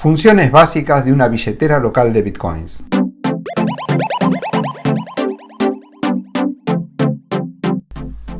Funciones básicas de una billetera local de Bitcoins.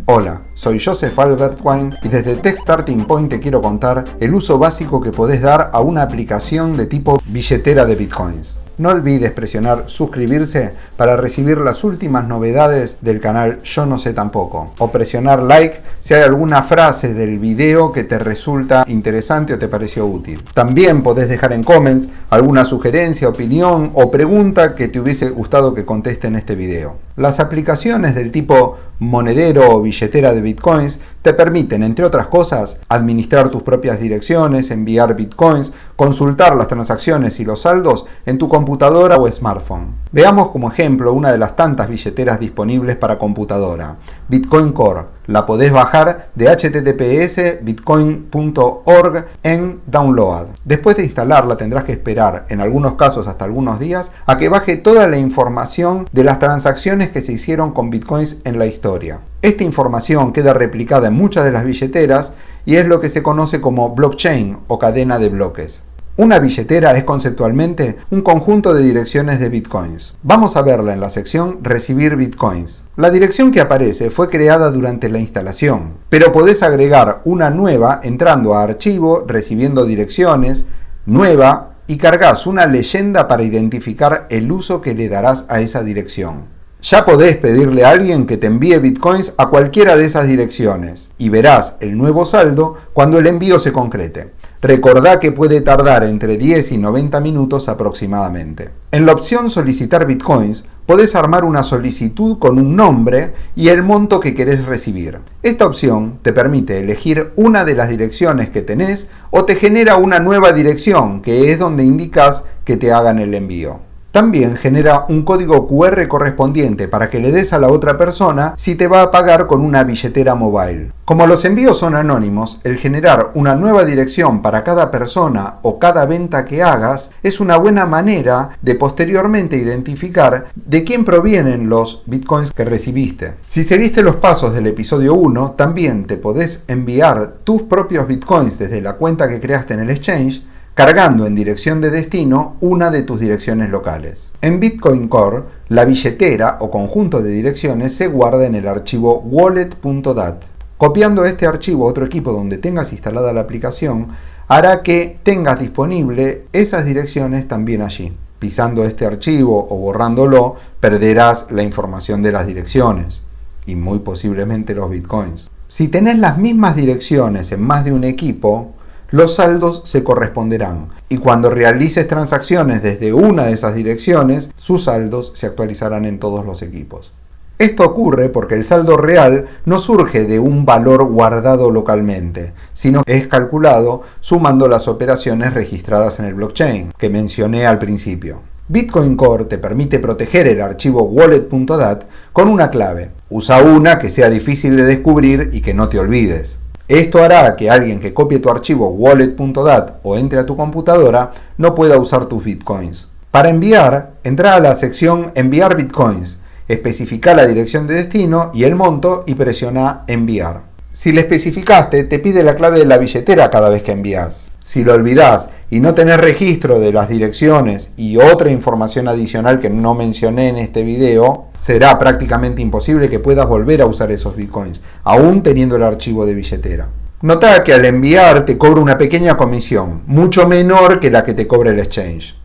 Hola, soy Joseph Albert Wine y desde Tech Starting Point te quiero contar el uso básico que podés dar a una aplicación de tipo billetera de Bitcoins. No olvides presionar suscribirse para recibir las últimas novedades del canal Yo No Sé Tampoco, o presionar like si hay alguna frase del video que te resulta interesante o te pareció útil. También podés dejar en comments alguna sugerencia, opinión o pregunta que te hubiese gustado que conteste en este video. Las aplicaciones del tipo monedero o billetera de Bitcoins te permiten, entre otras cosas, administrar tus propias direcciones, enviar Bitcoins, consultar las transacciones y los saldos en tu computadora o smartphone. Veamos como ejemplo una de las tantas billeteras disponibles para computadora, Bitcoin Core. La podés bajar de https://bitcoin.org en Download. Después de instalarla tendrás que esperar, en algunos casos hasta algunos días, a que baje toda la información de las transacciones que se hicieron con Bitcoins en la historia. Esta información queda replicada en muchas de las billeteras y es lo que se conoce como blockchain o cadena de bloques. Una billetera es conceptualmente un conjunto de direcciones de Bitcoins. Vamos a verla en la sección Recibir Bitcoins. La dirección que aparece fue creada durante la instalación, pero podés agregar una nueva entrando a Archivo, Recibiendo direcciones, Nueva, y cargas una leyenda para identificar el uso que le darás a esa dirección. Ya podés pedirle a alguien que te envíe Bitcoins a cualquiera de esas direcciones y verás el nuevo saldo cuando el envío se concrete. Recordá que puede tardar entre 10 y 90 minutos aproximadamente. En la opción Solicitar Bitcoins, podés armar una solicitud con un nombre y el monto que querés recibir. Esta opción te permite elegir una de las direcciones que tenés o te genera una nueva dirección, que es donde indicas que te hagan el envío. También genera un código QR correspondiente para que le des a la otra persona si te va a pagar con una billetera mobile. Como los envíos son anónimos, el generar una nueva dirección para cada persona o cada venta que hagas es una buena manera de posteriormente identificar de quién provienen los bitcoins que recibiste. Si seguiste los pasos del episodio 1, también te podés enviar tus propios bitcoins desde la cuenta que creaste en el exchange, cargando en dirección de destino una de tus direcciones locales. En Bitcoin Core, la billetera o conjunto de direcciones se guarda en el archivo wallet.dat. Copiando este archivo a otro equipo donde tengas instalada la aplicación, hará que tengas disponible esas direcciones también allí. Pisando este archivo o borrándolo, perderás la información de las direcciones y muy posiblemente los bitcoins. Si tenés las mismas direcciones en más de un equipo, los saldos se corresponderán y cuando realices transacciones desde una de esas direcciones, sus saldos se actualizarán en todos los equipos. Esto ocurre porque el saldo real no surge de un valor guardado localmente, sino es calculado sumando las operaciones registradas en el blockchain que mencioné al principio. Bitcoin Core te permite proteger el archivo wallet.dat con una clave. Usa una que sea difícil de descubrir y que no te olvides. Esto hará que alguien que copie tu archivo wallet.dat o entre a tu computadora no pueda usar tus bitcoins. Para enviar, entra a la sección Enviar bitcoins, especifica la dirección de destino y el monto y presiona Enviar. Si le especificaste, te pide la clave de la billetera cada vez que envías. Si lo olvidás y no tenés registro de las direcciones y otra información adicional que no mencioné en este video, será prácticamente imposible que puedas volver a usar esos bitcoins, aún teniendo el archivo de billetera. Nota que al enviar te cobra una pequeña comisión, mucho menor que la que te cobra el exchange.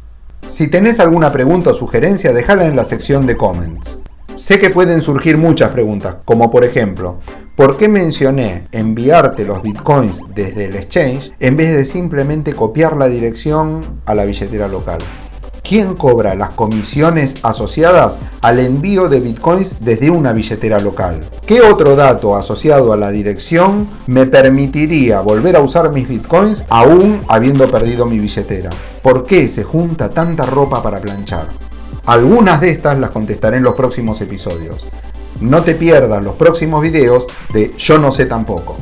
Si tenés alguna pregunta o sugerencia, déjala en la sección de comments. Sé que pueden surgir muchas preguntas, como por ejemplo, ¿por qué mencioné enviarte los bitcoins desde el exchange en vez de simplemente copiar la dirección a la billetera local? ¿Quién cobra las comisiones asociadas al envío de bitcoins desde una billetera local? ¿Qué otro dato asociado a la dirección me permitiría volver a usar mis bitcoins aún habiendo perdido mi billetera? ¿Por qué se junta tanta ropa para planchar? Algunas de estas las contestaré en los próximos episodios. No te pierdas los próximos videos de Yo No Sé Tampoco.